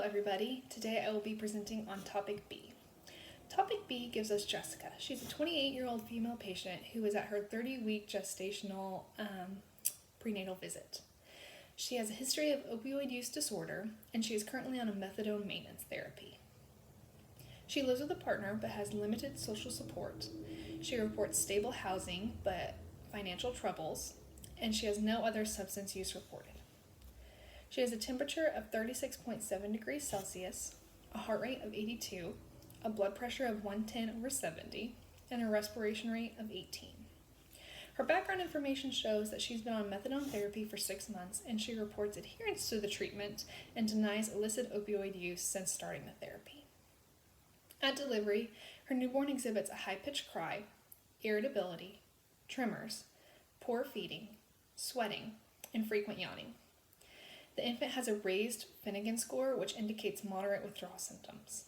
everybody. Today I will be presenting on topic B. Topic B gives us Jessica. She's a 28-year-old female patient who is at her 30-week gestational prenatal visit. She has a history of opioid use disorder, and she is currently on a methadone maintenance therapy. She lives with a partner but has limited social support. She reports stable housing but financial troubles, and she has no other substance use reported. She has a temperature of 36.7 degrees Celsius, a heart rate of 82, a blood pressure of 110/70, and a respiration rate of 18. Her background information shows that she's been on methadone therapy for 6 months, and she reports adherence to the treatment and denies illicit opioid use since starting the therapy. At delivery, her newborn exhibits a high-pitched cry, irritability, tremors, poor feeding, sweating, and frequent yawning. The infant has a raised Finnegan score, which indicates moderate withdrawal symptoms.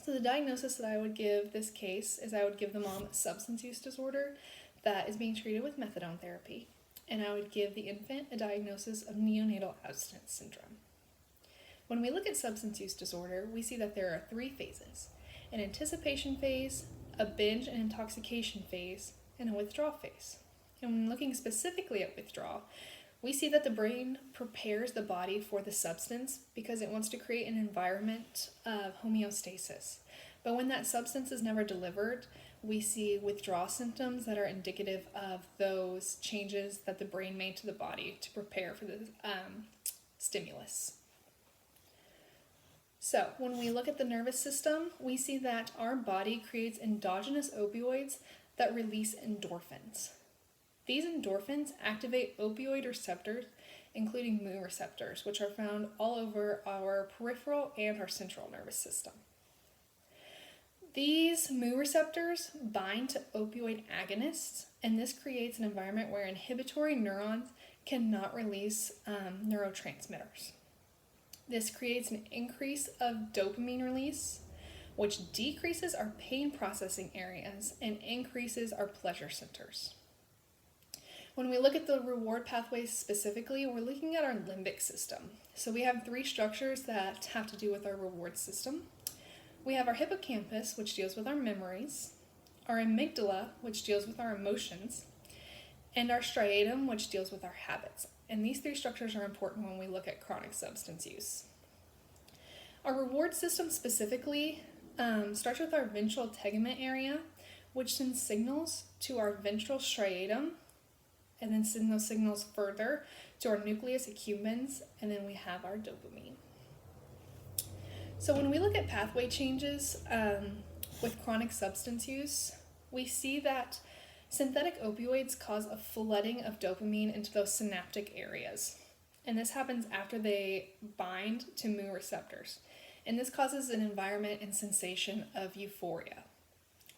So the diagnosis that I would give this case is I would give the mom a substance use disorder that is being treated with methadone therapy, and I would give the infant a diagnosis of neonatal abstinence syndrome. When we look at substance use disorder, we see that there are 3 phases: an anticipation phase, a binge and intoxication phase, and a withdrawal phase. And when looking specifically at withdrawal, we see that the brain prepares the body for the substance because it wants to create an environment of homeostasis. But when that substance is never delivered, we see withdrawal symptoms that are indicative of those changes that the brain made to the body to prepare for the stimulus. So when we look at the nervous system, we see that our body creates endogenous opioids that release endorphins. These endorphins activate opioid receptors, including mu receptors, which are found all over our peripheral and our central nervous system. These mu receptors bind to opioid agonists, and this creates an environment where inhibitory neurons cannot release neurotransmitters. This creates an increase of dopamine release, which decreases our pain processing areas and increases our pleasure centers. When we look at the reward pathways specifically, we're looking at our limbic system. So we have 3 structures that have to do with our reward system. We have our hippocampus, which deals with our memories, our amygdala, which deals with our emotions, and our striatum, which deals with our habits. And these 3 structures are important when we look at chronic substance use. Our reward system specifically starts with our ventral tegument area, which sends signals to our ventral striatum, and then send those signals further to our nucleus accumbens, and then we have our dopamine. So when we look at pathway changes with chronic substance use, we see that synthetic opioids cause a flooding of dopamine into those synaptic areas. And this happens after they bind to mu receptors. And this causes an environment and sensation of euphoria.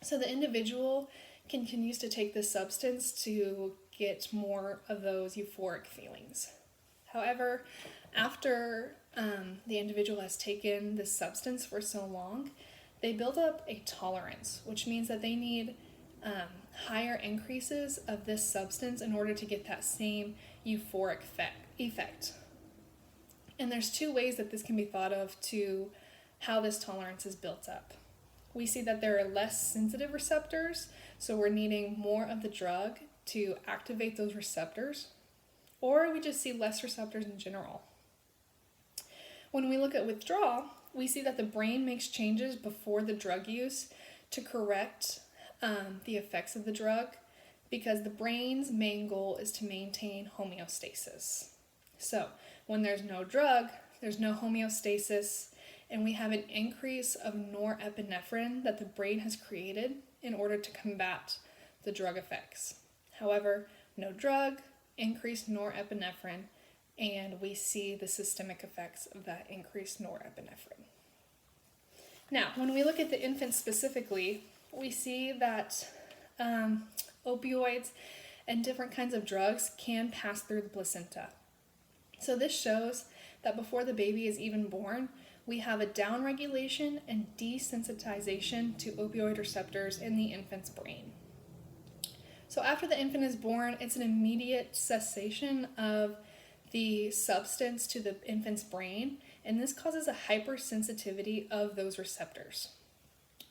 So the individual continues to take this substance to get more of those euphoric feelings. However, after the individual has taken this substance for so long, they build up a tolerance, which means that they need higher increases of this substance in order to get that same euphoric effect. And there's 2 ways that this can be thought of to how this tolerance is built up. We see that there are less sensitive receptors, so we're needing more of the drug to activate those receptors, or we just see less receptors in general. When we look at withdrawal, we see that the brain makes changes before the drug use to correct the effects of the drug, because the brain's main goal is to maintain homeostasis. So when there's no drug, there's no homeostasis, and we have an increase of norepinephrine that the brain has created in order to combat the drug effects. However, no drug, increased norepinephrine, and we see the systemic effects of that increased norepinephrine. Now, when we look at the infant specifically, we see that opioids and different kinds of drugs can pass through the placenta. So this shows that before the baby is even born, we have a downregulation and desensitization to opioid receptors in the infant's brain. So after the infant is born, it's an immediate cessation of the substance to the infant's brain, and this causes a hypersensitivity of those receptors.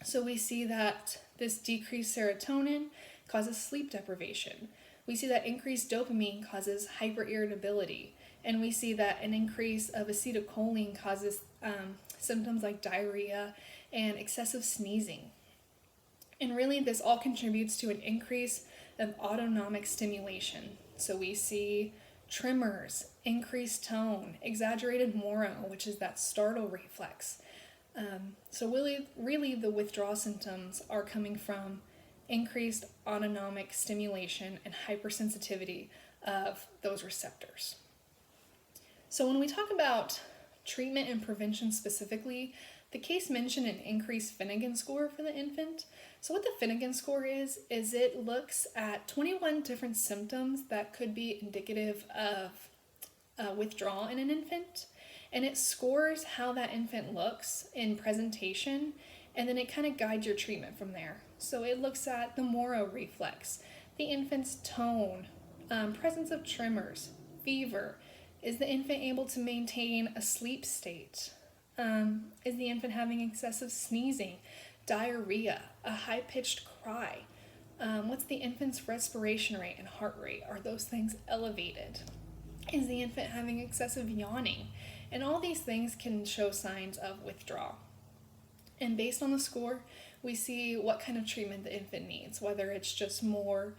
So we see that this decreased serotonin causes sleep deprivation. We see that increased dopamine causes hyperirritability. And we see that an increase of acetylcholine causes symptoms like diarrhea and excessive sneezing. And really, this all contributes to an increase of autonomic stimulation. So we see tremors, increased tone, exaggerated moro, which is that startle reflex. So really, the withdrawal symptoms are coming from increased autonomic stimulation and hypersensitivity of those receptors. So when we talk about treatment and prevention specifically, the case mentioned an increased Finnegan score for the infant. So what the Finnegan score is it looks at 21 different symptoms that could be indicative of withdrawal in an infant, and it scores how that infant looks in presentation, and then it kind of guides your treatment from there. So it looks at the moro reflex, the infant's tone, presence of tremors, fever. Is the infant able to maintain a sleep state? Is the infant having excessive sneezing, diarrhea, a high-pitched cry? What's the infant's respiration rate and heart rate? Are those things elevated? Is the infant having excessive yawning? And all these things can show signs of withdrawal. And based on the score, we see what kind of treatment the infant needs, whether it's just more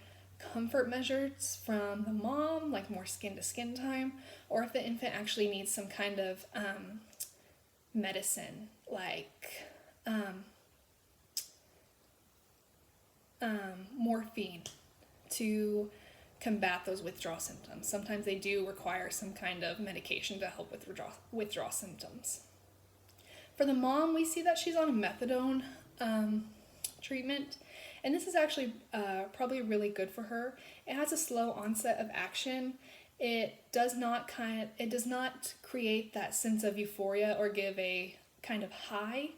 comfort measures from the mom, like more skin-to-skin time, or if the infant actually needs some kind of medicine, like morphine to combat those withdrawal symptoms. Sometimes they do require some kind of medication to help with withdrawal symptoms. For the mom, we see that she's on a methadone treatment, and this is actually probably really good for her. It has a slow onset of action. It does not create that sense of euphoria or give a kind of high.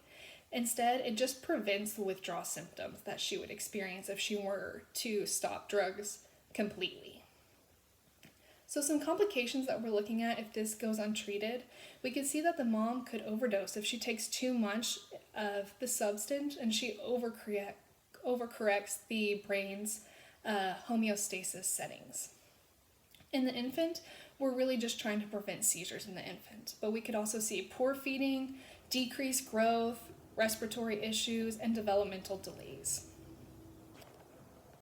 Instead, it just prevents the withdrawal symptoms that she would experience if she were to stop drugs completely. So some complications that we're looking at if this goes untreated, we can see that the mom could overdose if she takes too much of the substance and she overcorrects the brain's homeostasis settings. In the infant, we're really just trying to prevent seizures in the infant, but we could also see poor feeding, decreased growth, respiratory issues, and developmental delays.